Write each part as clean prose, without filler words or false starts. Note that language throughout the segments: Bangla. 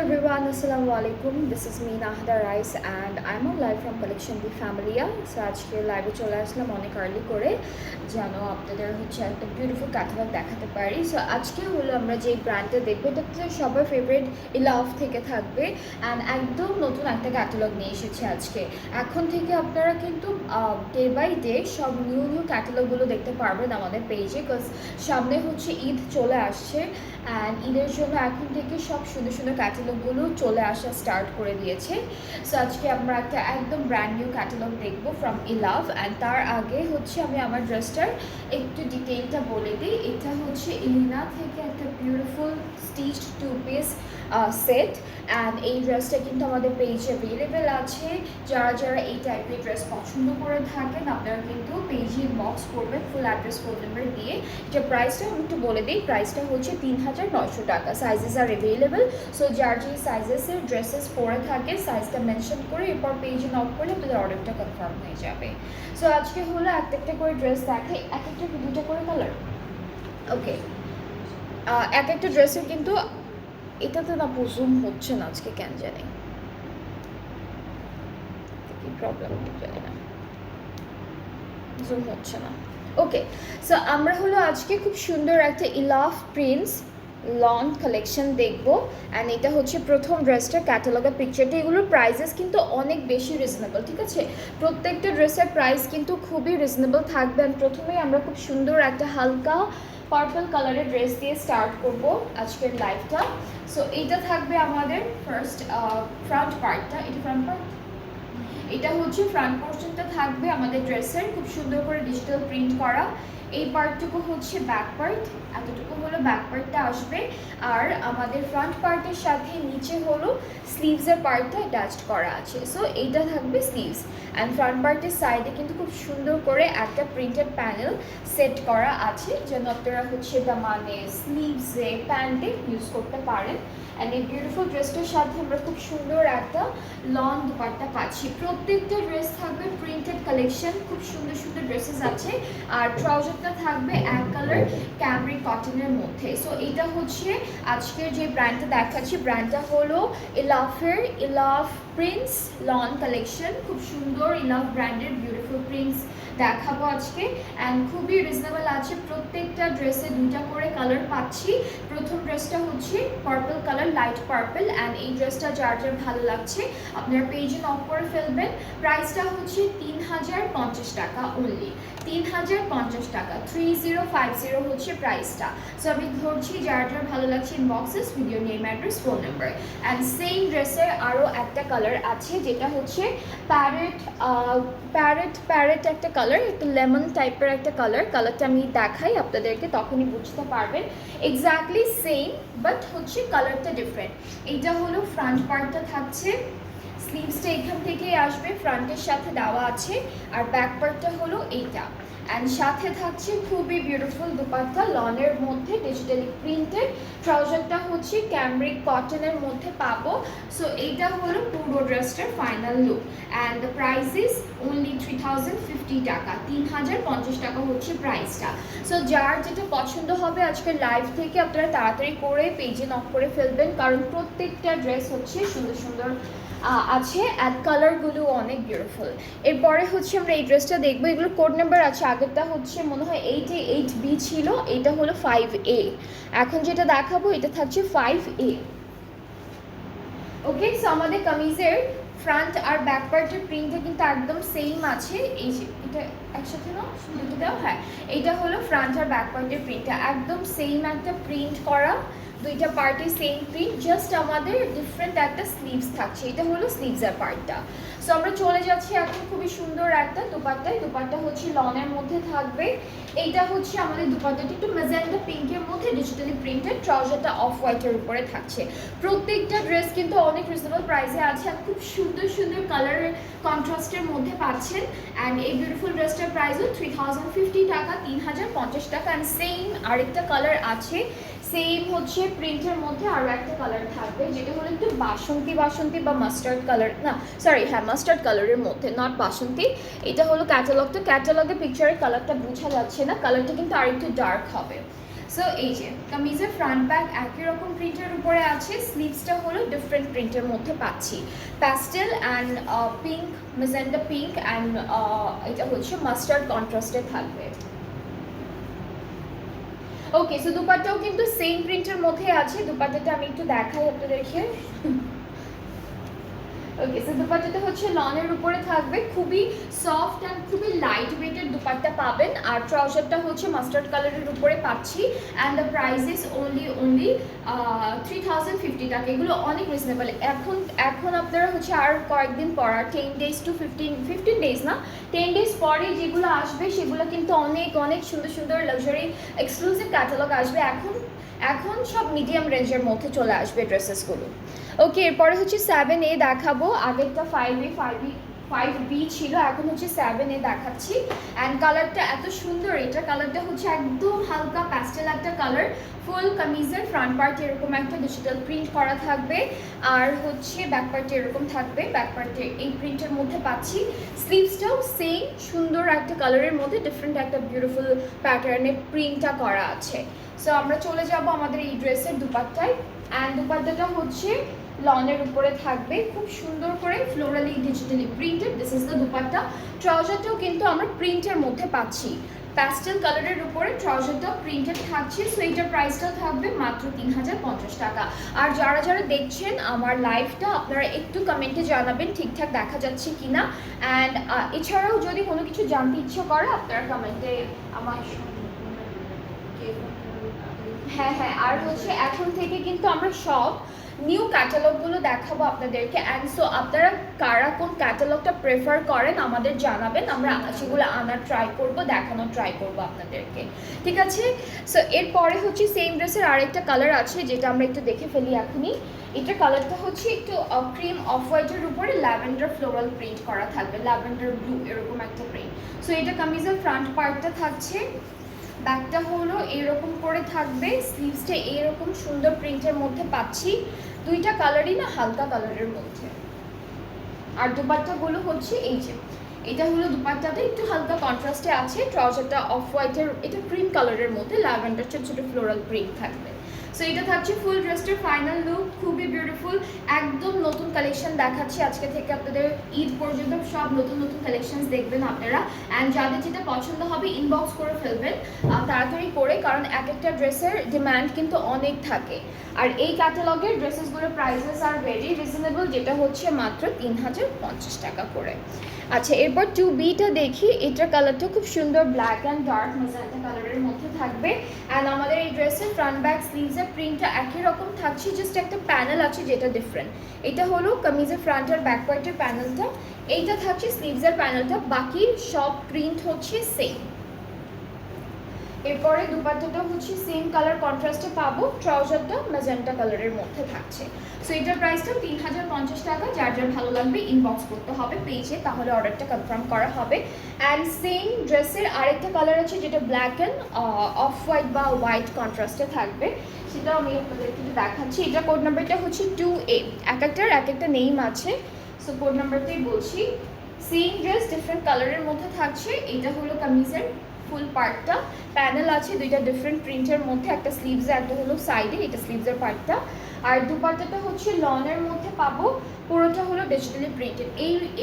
everyone, Assalamu alaikum. This is me Nahda Rice and I'm on live from Collection B Familia. So আজকে লাইভে চলে আসলাম অনেক আর্লি করে যেন আপনাদের হচ্ছে একটা বিউটিফুল ক্যাটালগ দেখাতে পারি। সো আজকে হলো আমরা যে ব্র্যান্ডটা দেখবো এটা তো সবার ফেভারিট ইলাভ থেকে থাকবে অ্যান্ড একদম নতুন একটা ক্যাটালগ নিয়ে এসেছে আজকে। এখন থেকে আপনারা কিন্তু ডে বাই ডে সব নিউ ক্যাটালগুলো দেখতে পারবেন আমাদের পেজে, বিকজ সামনে হচ্ছে ঈদ চলে আসছে অ্যান্ড ঈদের জন্য এখন থেকে সব সুন্দর সুন্দর ক্যাটালগুলো চলে আসা স্টার্ট করে দিয়েছে। সো আজকে আমরা একটা একদম ব্র্যান্ড নিউ ক্যাটালগ দেখবো ফ্রম ইলাভ। অ্যান্ড তার আগে হচ্ছে আমি আমার ড্রেসটার একটু ডিটেইলটা বলে দিই। এটা হচ্ছে ইলিনা থেকে একটা beautiful stitched two piece set and এই ড্রেসটা কিন্তু আমাদের পেজে অ্যাভেলেবেল আছে। যারা যারা এই টাইপের ড্রেস পছন্দ করে থাকেন আপনারা কিন্তু পেজে ইনবক্স করবেন ফুল অ্যাড্রেস ফোন নাম্বার দিয়ে। এটা প্রাইসটা আমি একটু বলে দিই, প্রাইসটা হচ্ছে ৩৯০০ টাকা। সাইজেস আর অ্যাভেলেবেল। সো যার যে সাইজেসের ড্রেসেস পরে থাকে সাইজটা মেনশন করে এরপর পেজে নক করলে আপনাদের অর্ডারটা কনফার্ম হয়ে যাবে। সো আজকে হলো একটা করে ড্রেস দেখে, এক একটা দুটো করে কালার। ওকে, এক একটা ড্রেসের কিন্তু এটাতে না জুম হচ্ছে না আজকে, কেন জানি কি প্রবলেম, জানি না জুম হচ্ছে না। ওকে, সো আমরা হলো আজকে খুব সুন্দর একটা ইলাভ প্রিন্স লন কালেকশন দেখবো অ্যান্ড এটা হচ্ছে প্রথম ড্রেসটা ক্যাটালগের পিকচারটা। এগুলোর প্রাইসেস কিন্তু অনেক বেশি রিজনেবল, ঠিক আছে? প্রত্যেকটা ড্রেসের প্রাইস কিন্তু খুবই রিজনেবল থাকবে। অ্যান্ড প্রথমেই আমরা খুব সুন্দর একটা হালকা পার্পল কালারের ড্রেস দিয়ে স্টার্ট করব আজকের লাইভটা। সো এইটা থাকবে আমাদের ফার্স্ট ফ্রন্ট পার্টটা। এটা ফ্রন্ট পার্ট, এটা হচ্ছে ফ্রন্ট পোর্শনটা থাকবে আমাদের ড্রেসের খুব সুন্দর করে ডিজিটাল প্রিন্ট করা। এই পার্টটুকু হচ্ছে ব্যাক পার্ট, এতটুকু হলো ব্যাক পার্টটা আসবে। আর আমাদের ফ্রন্ট পার্টের সাথে নিচে হলো স্লিভসের পার্টটা অ্যাটাচড করা আছে। সো এইটা থাকবে স্লিভস অ্যান্ড ফ্রন্ট পার্টের সাইডে কিন্তু খুব সুন্দর করে একটা প্রিন্টেড প্যানেল সেট করা আছে যেন আপনারা হচ্ছে দামানে স্লিভসে প্যান্টে ইউজ করতে পারেন। অ্যান্ড এই বিউটিফুল ড্রেসটার সাথে আমরা খুব সুন্দর একটা লং দুপাট্টা পাচ্ছি। প্রত্যেকটা ড্রেস থাকবে প্রিন্টেড কালেকশন, খুব সুন্দর সুন্দর ড্রেসেস আছে। আর ট্রাউজারটা থাকবে এক কালার ক্যামরিক কটনের মধ্যে। সো এটা হচ্ছে আজকের যে ব্র্যান্ডটা দেখাচ্ছি, ব্র্যান্ডটা হলো ইলাভের ইলাভ প্রিন্স লন কালেকশন। খুব সুন্দর ইলাভ ব্র্যান্ডের বিউটিফুল প্রিন্টস দেখাবো আজকে অ্যান্ড খুবই রিজনেবল আছে। প্রত্যেকটা ড্রেসে দুটা করে কালার পাচ্ছি। প্রথম ড্রেসটা হচ্ছে purple colour, light purple and এই ড্রেসটা যার যার ভালো লাগছে আপনারা পেজে নক করে ফেলবেন। প্রাইসটা হচ্ছে ৩০৫০ টাকা অনলি, ৩০৫০ টাকা, 3050 হচ্ছে প্রাইসটা। সো আমি ধরছি যার যার ভালো লাগছে inboxes video name address phone number. And same ড্রেসের আরও একটা কালার আছে যেটা হচ্ছে প্যারেট প্যারেট একটা কালার, একটু লেমন টাইপের একটা কালারটা আমি দেখাই আপনাদেরকে তখনই বুঝতে পারবেন। এক্স্যাক্টলি সেম বাট হচ্ছে কালারটা ডিফারেন্ট। এইটা হলো ফ্রন্ট পার্টটা থাকছে, স্লিভসটা এখান থেকেই আসবে, ফ্রন্টের সাথে দেওয়া আছে। আর ব্যাক পার্টটা হলো এইটা অ্যান্ড সাথে থাকছে খুবই বিউটিফুল দুপাট্টা লনের মধ্যে ডিজিটালি প্রিন্টেড। ট্রাউজারটা হচ্ছে ক্যামরিক কটনের মধ্যে পাবো। সো এইটা হলো পুরো ড্রেসটার final look and the price is only 3050 টাকা, ৩০৫০ টাকা হচ্ছে প্রাইসটা। সো যার যেটা পছন্দ হবে আজকের লাইভ থেকে আপনারা তাড়াতাড়ি করে পেজে নক করে ফেলবেন, কারণ প্রত্যেকটা ড্রেস হচ্ছে সুন্দর সুন্দর আছে অ্যান্ড কালারগুলো অনেক বিউটিফুল। এরপরে হচ্ছে আমরা এই ড্রেসটা দেখবো। এগুলো কোড নাম্বার আছে, আগেরটা হচ্ছে মনে হয় 8A 8B ছিল, এটা হলো 5A। এখন যেটা দেখাবো এটা থাকছে 5A। ওকে, সো আমাদের কামিজের ফ্রন্ট আর ব্যাক পার্টের প্রিন্টটা কিন্তু একদম সেম আছে। এই যে এটা একসাথে না দুটো দাও, হ্যাঁ এটা হলো ফ্রন্ট আর ব্যাক পার্টের প্রিন্টটা একদম সেম একটা প্রিন্ট করা, দুইটা পার্টে সেম প্রিন্ট, জাস্ট আমাদের ডিফারেন্ট একটা স্লিভস থাকছে। এটা হলো স্লিভসের পার্টটা। সো আমরা চলে যাচ্ছি এখন খুবই সুন্দর একটা দুপাট্টায়। দুপাট্টা হচ্ছে লনের মধ্যে থাকবে। এইটা হচ্ছে আমাদের দুপাট্টাটা একটু ম্যাজেন্টা পিঙ্কের মধ্যে ডিজিটালি প্রিন্টেড, ট্রাউজারটা অফ হোয়াইটের উপরে থাকছে। প্রত্যেকটা ড্রেস কিন্তু অনেক রিজনেবল প্রাইসে আছে আর খুব সুন্দর সুন্দর কালারের কন্ট্রাস্টের মধ্যে পাচ্ছেন। অ্যান্ড এই বিউটিফুল ড্রেসটার প্রাইসও 3050 টাকা, ৩০৫০ টাকা। অ্যান্ড সেম আরেকটা কালার আছে, সেম হচ্ছে প্রিন্টের মধ্যে আরও একটা কালার থাকবে যেটা হলো একটু বাসন্তী বা মাস্টার্ড কালার, না সরি হ্যাঁ মাস্টার্ড কালারের মধ্যে, নট বাসন্তী। এটা হলো ক্যাটালগটা, ক্যাটালগে পিকচারের কালারটা বোঝা যাচ্ছে না, কালারটা কিন্তু আরেকটু ডার্ক হবে। সো এই যে কামিজের ফ্রন্ট ব্যাক একই রকম প্রিন্টের উপরে আছে, স্লিভসটা হলো ডিফারেন্ট প্রিন্টের মধ্যে পাচ্ছি, pastel and pink, magenta pink and এটা হচ্ছে মাস্টার্ড কন্ট্রাস্টে থাকবে। ওকে, সো দুপাট্টাও কিন্তু সেম প্রিন্টের মধ্যে আছে, দুপাট্টাটা আমি একটু দেখাই আপনাদেরকে। ওকে, সো দুপাট্টাটা হচ্ছে লনের উপরে থাকবে, খুবই সফট অ্যান্ড খুবই লাইট ওয়েটের দুপাট্টা পাবেন। আর ট্রাউজারটা হচ্ছে মাস্টার্ড কালারের উপরে পাচ্ছি and the price is only 3050 টাকা। এগুলো অনেক রিজনেবল। এখন আপনারা হচ্ছে আর কয়েকদিন পর, 10 days to 15 days না, 10 days পরে যেগুলো আসবে সেগুলো কিন্তু অনেক অনেক সুন্দর সুন্দর লাক্সারি এক্সক্লুসিভ ক্যাটালগ আসবে। এখন সব মিডিয়াম রেঞ্জের মধ্যে চলে আসবে ড্রেসেসগুলো। ওকে, এরপরে হচ্ছে 7A দেখাবো, আগেরটা 5B ছিল, এখন হচ্ছে 7A দেখাচ্ছি। অ্যান্ড কালারটা এত সুন্দর, এটা কালারটা হচ্ছে একদম হালকা প্যাস্টেল একটা কালার। ফুল কামিজের ফ্রন্ট পার্ট এরকম একটা ডিজিটাল প্রিন্ট করা থাকবে, আর হচ্ছে ব্যাক পার্টে এরকম থাকবে, ব্যাক পার্টে এই প্রিন্টের মধ্যে পাচ্ছি। স্লিভসটাও সেম সুন্দর একটা কালারের মধ্যে ডিফারেন্ট একটা বিউটিফুল প্যাটার্নের প্রিন্টটা করা আছে। সো আমরা চলে যাব আমাদের এই ড্রেসের দুপাট্টায়। অ্যান্ড দুপাট্টাটা হচ্ছে লনের উপরে থাকবে, খুব সুন্দর করে florally digitally printed. This is the dupatta. ট্রাউজারটাও কিন্তু আমরা প্রিন্টের মধ্যে পাচ্ছি, প্যাস্টেল কালারের উপরে ট্রাউজারটাও প্রিন্টেড থাকছে। সো এইটার প্রাইসটা থাকবে মাত্র 3050 টাকা। আর যারা যারা দেখছেন আমার লাইভটা, আপনারা একটু কমেন্টে জানাবেন ঠিকঠাক দেখা যাচ্ছে কিনা। অ্যান্ড এছাড়াও যদি কোনো কিছু জানতে ইচ্ছা করে আপনারা কমেন্টে আমার, হ্যাঁ, আর হচ্ছে এখন থেকে কিন্তু আমরা সব নিউ ক্যাটালগুলো দেখাবো আপনাদেরকে। অ্যান্ড সো আপনারা কারা কোন ক্যাটালগটা প্রেফার করেন আমাদের জানাবেন, আমরা সেগুলো আনার ট্রাই করব, দেখানোর ট্রাই করব আপনাদেরকে, ঠিক আছে? সো এরপরে হচ্ছে সেম ড্রেসের আরেকটা কালার আছে, যেটা আমরা একটু দেখে ফেলি এখনই। এটা কালারটা হচ্ছে একটু ক্রিম অফ হোয়াইটের উপরে ল্যাভেন্ডার ফ্লোরাল প্রিন্ট করা থাকবে, ল্যাভেন্ডার ব্লু এরকম একটা প্রিন্ট। সো এটা কামিজের ফ্রন্ট পার্টটা থাকছে, ব্যাকটা হলো এরকম করে থাকবে, স্লিভসটা এরকম সুন্দর প্রিন্টের মধ্যে পাচ্ছি, দুইটা কালারই না হালকা কালারের মধ্যে। আর দুপাট্টাগুলো হচ্ছে এই যে, এটা হলো দুপাট্টাটা একটু হালকা কন্ট্রাস্টে আছে, ট্রাউজারটা অফ হোয়াইটের, এটা ক্রিম কালারের মধ্যে ল্যাভেন্ডার ছোট ছোট ফ্লোরাল প্রিন্ট থাকবে। সো এটা থাকছে ফুল ড্রেসটার ফাইনাল লুক, খুবই বিউটিফুল, একদম নতুন কালেকশন দেখাচ্ছি আজকে থেকে আপনাদের, ঈদ পর্যন্ত সব নতুন নতুন কালেকশনস দেখবেন আপনারা। অ্যান্ড যাদের যেটা পছন্দ হবে ইনবক্স করে ফেলবেন তাড়াতাড়ি করে, কারণ এক একটা ড্রেসের ডিমান্ড কিন্তু অনেক থাকে। আর এই ক্যাটালগের ড্রেসেসগুলোর প্রাইসেস আর ভেরি রিজনেবল, যেটা হচ্ছে মাত্র 3050 টাকা করে। আচ্ছা, এরপর 2Bটা দেখি। এটার কালারটা খুব সুন্দর, ব্ল্যাক অ্যান্ড ডার্ক মেজেন্টা কালারের মধ্যে থাকবে। অ্যান্ড আমাদের এই ড্রেসের ফ্রন্ট ব্যাক স্লিভসের প্রিন্টটা একই রকম থাকছে, জাস্ট একটা প্যানেল আছে যেটা ডিফারেন্ট। এটা হলো কামিজের ফ্রন্ট আর ব্যাক পার্টের প্যানেলটা, এইটা থাকছে স্লিভসের প্যানেলটা, বাকি সব প্রিন্ট হচ্ছে সেম। এরপরে দুপাট্টাটা হচ্ছে সেম কালার কন্ট্রাস্টে পাবো, ট্রাউজারটা ম্যাজেন্টা কালারের মধ্যে থাকছে। সো এটার প্রাইসটা 3050 টাকা। যার যার ভালো লাগবে ইনবক্স করতে হবে পেজে, তাহলে অর্ডারটা কনফার্ম করা হবে। অ্যান্ড সেম ড্রেসের আরেকটা কালার আছে যেটা ব্ল্যাক অ্যান্ড অফ হোয়াইট বা হোয়াইট কন্ট্রাস্টে থাকবে, সেটাও আমি আপনাদেরকে দেখাচ্ছি। এটা কোড নাম্বারটা হচ্ছে 2A, এক একটা নেম আছে, সো কোড নাম্বারটাই বলছি। সেম ড্রেস ডিফারেন্ট কালারের মধ্যে থাকছে। এটা হলো কামিজের ফুল পার্টটা, প্যানেল আছে দুইটা ডিফারেন্ট প্রিন্টের মধ্যে, একটা স্লিভসে একটা হলো সাইডে, এটা স্লিভসের পার্টটা। আর দুপাট্টাটা হচ্ছে লনের মধ্যে পাবো, পুরোটা হলো ডিজিটালি প্রিন্টেড।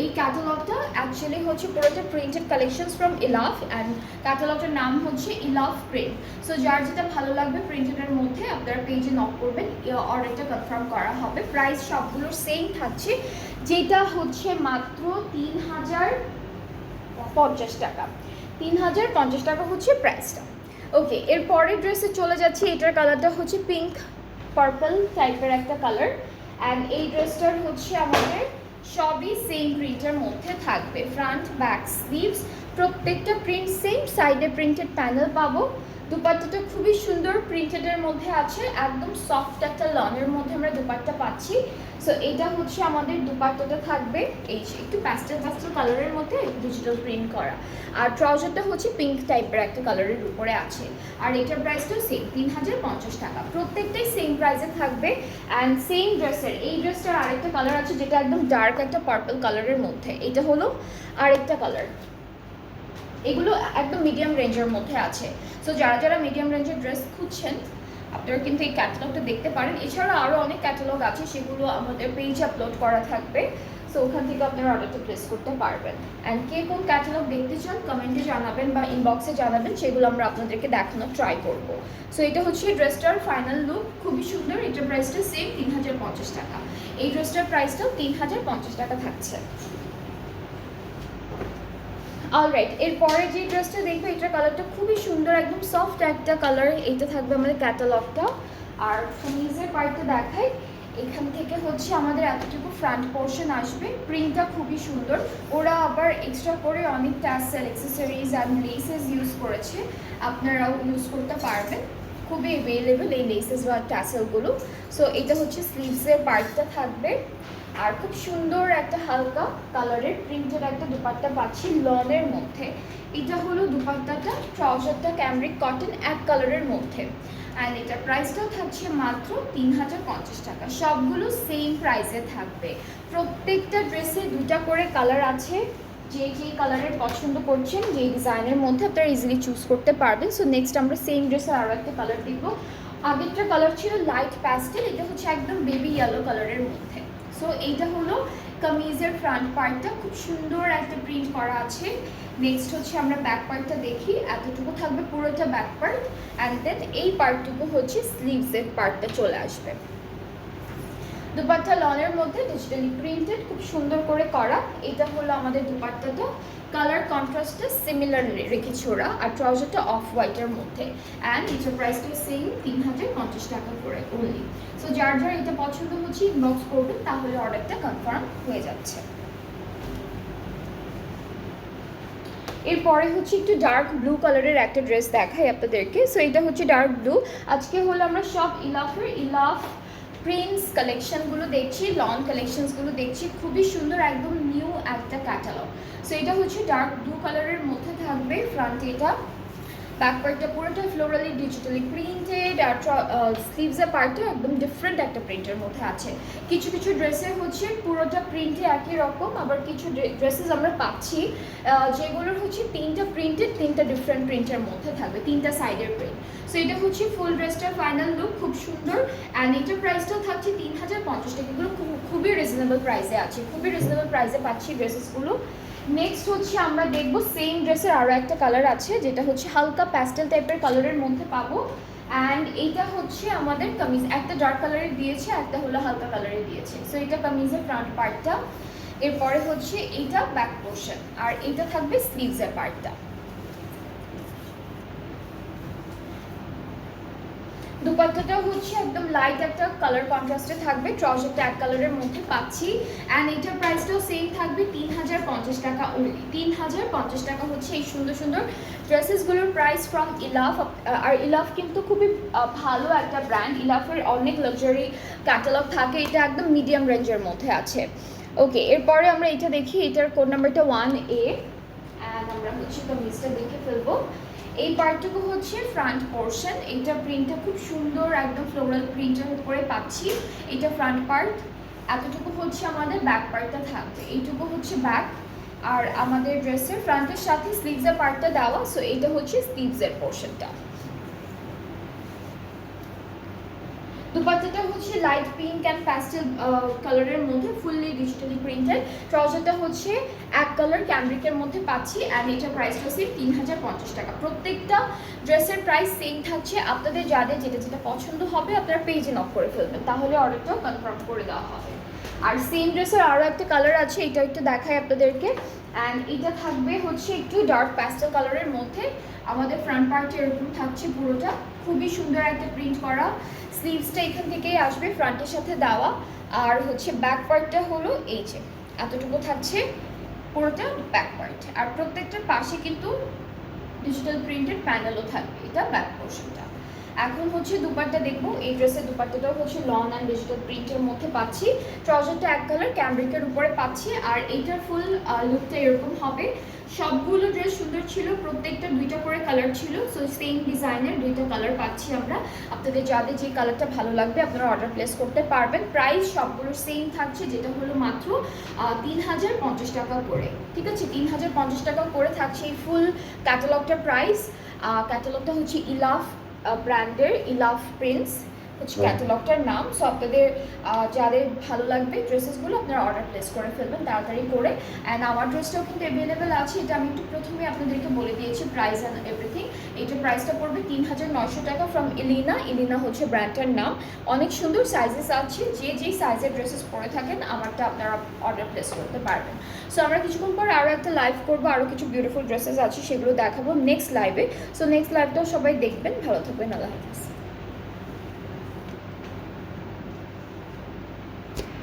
এই ক্যাটালগটা অ্যাকচুয়ালি হচ্ছে পুরোটা printed collections from Ilaf, and ক্যাটালগটার নাম হচ্ছে ইলাফ প্রিন্ট। সো যার যেটা ভালো লাগবে প্রিন্টেডের মধ্যে আপনারা পেজে নক করবেন, অর্ডারটা কনফার্ম করা হবে। প্রাইস সবগুলোর সেম থাকছে, যেটা হচ্ছে মাত্র 3050 টাকা। 3050 টাকা হচ্ছে প্রাইসটা। ওকে, এরপরের ড্রেসে চলে যাচ্ছি। এটার কালারটা হচ্ছে পিঙ্ক পার্পল টাইপের একটা কালার। অ্যান্ড এই ড্রেসটার হচ্ছে আমাদের সবই সেম প্রিন্টের মধ্যে থাকবে, ফ্রন্ট ব্যাক স্লিভস প্রত্যেকটা প্রিন্ট সেম, সাইডে প্রিন্টেড প্যানেল পাবো। দুপাট্টাটা খুবই সুন্দর প্রিন্টেডের মধ্যে আছে, একদম সফট একটা লনের মধ্যে আমরা দুপাট্টা পাচ্ছি। সো এটা হচ্ছে আমাদের দুপাট্টাটা থাকবে এই যে একটু প্যাস্টেল কালারের মধ্যে ডিজিটাল প্রিন্ট করা। আর ট্রাউজারটা হচ্ছে পিঙ্ক টাইপের একটা কালারের উপরে আছে। আর এটার প্রাইসটাও সেম 3050 টাকা, প্রত্যেকটাই সেম প্রাইসে থাকবে। অ্যান্ড সেম ড্রেসের এই ড্রেসটার আরেকটা কালার আছে যেটা একদম ডার্ক একটা পার্পল কালারের মধ্যে, এটা হলো আরেকটা কালার। এগুলো একদম মিডিয়াম রেঞ্জের মধ্যে আছে। সো যারা যারা মিডিয়াম রেঞ্জের ড্রেস খুঁজছেন আপনারা কিন্তু এই ক্যাটালগটা দেখতে পারেন। এছাড়া আরও অনেক ক্যাটালগ আছে, সেগুলো আমাদের পেজে আপলোড করা থাকবে। সো ওখান থেকে আপনারা অর্ডারটা প্লেস করতে পারবেন। অ্যান্ড কে কোন ক্যাটালগ দেখতে চান কমেন্টে জানাবেন বা ইনবক্সে জানাবেন, সেগুলো আমরা আপনাদেরকে দেখানোর ট্রাই করব। সো এটা হচ্ছে ড্রেসটার ফাইনাল লুক, খুবই সুন্দর। এটার প্রাইসটা সেম 3050 টাকা। এই ড্রেসটার প্রাইসটাও 3050 টাকা থাকছে। অলরাইট, এরপরে যে ড্রেসটা দেখবো এটার কালারটা খুবই সুন্দর, একদম সফট একটা কালার। এইটা থাকবে আমাদের ক্যাটালগটা। আর কামিজের পার্টটা দেখাই, এখান থেকে হচ্ছে আমাদের এতটুকু ফ্রন্ট পোর্শন আসবে। প্রিন্টটা খুবই সুন্দর, ওরা আবার এক্সট্রা করে অনেক tassel accessories and laces use করেছে, আপনারাও ইউজ করতে পারবেন। খুবই অ্যাভেলেবেল এই লেসেস বা ট্যাসেলগুলো। সো এটা হচ্ছে স্লিভসের পার্টটা থাকবে। আর খুব সুন্দর একটা হালকা কালারের প্রিন্টের একটা দুপাট্টা পাচ্ছি লনের মধ্যে। এটা হলো দুপাট্টাটা, ট্রাউজারটা ক্যামরিক কটন এক কালারের মধ্যে। অ্যান্ড এটার প্রাইসটাও থাকছে মাত্র 3050 টাকা। সবগুলো সেম প্রাইসে থাকবে। প্রত্যেকটা ড্রেসে দুটা করে কালার আছে, যে যেই কালারের পছন্দ করছেন, যেই ডিজাইনের মধ্যে আপনারা ইজিলি চুজ করতে পারবেন। সো নেক্সট আমরা সেম ড্রেসের আরও একটা কালার দেখবো। আগেরটা কালার ছিল লাইট প্যাস্টেল, এটা হচ্ছে একদম বেবি ইয়েলো কালারের মধ্যে। সো এইটা হলো কামিজের ফ্রন্ট পার্টটা, খুব সুন্দর একটা প্রিন্ট করা আছে। নেক্সট হচ্ছে আমরা ব্যাক পার্টটা দেখি, এতটুকু থাকবে পুরোটা ব্যাক পার্ট। অ্যান্ড দেন এই পার্টটুকু হচ্ছে স্লিভসের পার্টটা চলে আসবে। দুপাট্টা লনের মধ্যে ডিজিটালি প্রিন্টেড, খুব সুন্দর করে করা। এটা হলো আমাদের দুপাট্টাটা, কালার কন্ট্রাস্টটা সিমিলার রেখেছে ওরা। আর ট্রাউজারটা অফ হোয়াইটের মধ্যে। অ্যান্ড এটার প্রাইসটা সেম 3050 টাকা করে অনলি। সো যার যার এটা পছন্দ হচ্ছে ইনবক্স করবেন, তাহলে অর্ডারটা কনফার্ম হয়ে যাচ্ছে। এরপরে হচ্ছে একটু ডার্ক ব্লু কালারের একটা ড্রেস দেখাই আপনাদেরকে। সো এটা হচ্ছে ডার্ক ব্লু। আজকে হলো আমরা সব ইলাফ প্রিন্টস কালেকশনগুলো দেখছি, লন কালেকশনসগুলো দেখছি। খুবই সুন্দর, একদম নিউ একটা ক্যাটালগ। সো এটা হচ্ছে ডার্ক ব্লু কালারের মধ্যে থাকবে ফ্রন্টে এটা। ব্যাক পার্টটা পুরোটা ফ্লোরালি ডিজিটালি প্রিন্টেড। আর স্লিভসের পার্টটা একদম ডিফারেন্ট একটা প্রিন্টের মধ্যে আছে। কিছু কিছু ড্রেসে হচ্ছে পুরোটা প্রিন্টে একই রকম, আবার কিছু ড্রেসেস আমরা পাচ্ছি যেগুলোর হচ্ছে তিনটা প্রিন্টেড, তিনটা ডিফারেন্ট প্রিন্টের মধ্যে থাকবে, তিনটা সাইডের প্রিন্ট। সো এটা হচ্ছে ফুল ড্রেসটার ফাইনাল লুক, খুব সুন্দর। অ্যান্ড এটার প্রাইসটাও থাকছে 3050 টাকা। এগুলো খুবই রিজনেবল প্রাইসে আছে, খুবই রিজনেবল প্রাইসে পাচ্ছি ড্রেসেসগুলো। নেক্সট হচ্ছে আমরা দেখবো সেম ড্রেসের আরও একটা কালার আছে, যেটা হচ্ছে হালকা প্যাস্টেল টাইপের কালারের মধ্যে পাবো। অ্যান্ড এইটা হচ্ছে আমাদের কামিজ, একটা ডার্ক কালারের দিয়েছে, একটা হলো হালকা কালারের দিয়েছে। সো এটা কামিজের ফ্রন্ট পার্টটা। এরপরে হচ্ছে এইটা ব্যাক পোর্শন, আর এইটা থাকবে স্লিভসের পার্টটা। দুপাট্টাটা হচ্ছে একদম লাইট একটা কালার কন্ট্রাস্টে থাকবে, ট্রাউজারটা এক কালারের মধ্যে পাচ্ছি। অ্যান্ড এটার প্রাইসটাও সেম থাকবে 3050 টাকা অনলি। 3050 টাকা হচ্ছে এই সুন্দর সুন্দর ড্রেসেসগুলোর প্রাইস ফ্রম ইলাফ। আর ইলাফ কিন্তু খুবই ভালো একটা ব্র্যান্ড। ইলাফের অনেক লাক্সারি ক্যাটালগ থাকে, এটা একদম মিডিয়াম রেঞ্জের মধ্যে আছে। ওকে, এরপরে আমরা এটা দেখি, এটার কোড নাম্বারটা 1A। অ্যান্ড আমরা হচ্ছে কামিজটা দেখে ফেলবো। এই পার্টটুকু হচ্ছে ফ্রন্ট পোর্শন। এইটা প্রিন্টটা খুব সুন্দর, একদম ফ্লোরাল প্রিন্টের উপরে পাচ্ছি। এটা ফ্রন্ট পার্ট। এতটুকু হচ্ছে আমাদের ব্যাক পার্টটা থাকবে, এইটুকু হচ্ছে ব্যাক। আর আমাদের ড্রেসের ফ্রন্টের সাথে স্লিভসের পার্টটা দেওয়া। সো এইটা হচ্ছে স্লিভসের পোর্শনটা। দুপাট্টাটা হচ্ছে লাইট পিঙ্ক অ্যান্ড প্যাস্টেল কালারের মধ্যে, ফুললি ডিজিটালি প্রিন্টেড। ট্রাউজারটা হচ্ছে এক কালার ক্যামব্রিকের মধ্যে পাচ্ছি। অ্যান্ড এটার প্রাইসটা হচ্ছে 3050 টাকা। প্রত্যেকটা ড্রেসের প্রাইস সেম থাকছে। আপনাদের যাদের যেটা যেটা পছন্দ হবে আপনারা পেজে নক করে ফেলবেন, তাহলে অর্ডারটাও কনফার্ম করে দেওয়া হবে। আর সেম ড্রেসের আরও একটা কালার আছে, এটা একটু দেখাই আপনাদেরকে। অ্যান্ড এটা থাকবে হচ্ছে একটু ডার্ক প্যাস্টেল কালারের মধ্যে। আমাদের ফ্রন্ট পার্টে এরকম থাকছে পুরোটা, খুবই সুন্দর একটা প্রিন্ট করা। স্লিভসটা এখান থেকেই আসবে, ফ্রন্টের সাথে দেওয়া। আর হচ্ছে ব্যাক পার্টটা হলো এই যে এতটুকু থাকছে পুরোটা ব্যাক পার্ট। আর প্রত্যেকটার পাশে কিন্তু ডিজিটাল প্রিন্টেড প্যানেলও থাকবে, এটা ব্যাক পোর্শনটা। এখন হচ্ছে দুপাট্টা দেখবো। এই ড্রেসের দুপাট্টাটাও হচ্ছে লন অ্যান্ড ডিজিটাল প্রিন্টের মধ্যে পাচ্ছি, ট্রাউজারটা এক কালার ক্যামব্রিকের উপরে পাচ্ছি, আর এইটার ফুল লুকটা এরকম হবে। সবগুলো ড্রেস সুন্দর ছিল, প্রত্যেকটা দুইটা করে কালার ছিল, সো সেম ডিজাইনের দুইটা কালার পাচ্ছি আমরা। আপনাদের যাদের যে কালারটা ভালো লাগবে আপনারা অর্ডার প্লেস করতে পারবেন। প্রাইস সবগুলোর সেম থাকছে, যেটা হলো মাত্র 3050 টাকা করে। ঠিক আছে, 3050 টাকা করে থাকছে এই ফুল ক্যাটালগটার প্রাইস। ক্যাটালগটা হচ্ছে ইলাফ ব্র্যান্ডের, ইলাফ প্রিন্স হচ্ছে ক্যাটালগটার নাম। সো আপনাদের যাদের ভালো লাগবে ড্রেসেসগুলো আপনারা অর্ডার প্লেস করে ফেলবেন তাড়াতাড়ি করে। অ্যান্ড আমার ড্রেসটাও কিন্তু অ্যাভেলেবেল আছে, এটা আমি একটু প্রথমে আপনাদেরকে বলে দিয়েছি প্রাইস অ্যান্ড এভরিথিং। এইটার প্রাইসটা পড়বে 3900 টাকা ফ্রম ইলিনা। ইলিনা হচ্ছে ব্র্যান্ডটার নাম। অনেক সুন্দর সাইজেস আছে, যে যেই সাইজের ড্রেসেস পরে থাকেন আমারটা আপনারা অর্ডার প্লেস করতে পারবেন। সো আমরা কিছুক্ষণ পর আরও একটা লাইভ করবো, আরও কিছু বিউটিফুল ড্রেসেস আছে সেগুলো দেখাবো নেক্সট লাইভে। সো নেক্সট লাইভটাও সবাই দেখবেন। ভালো থাকবেন, আল্লাহ হাফিজ।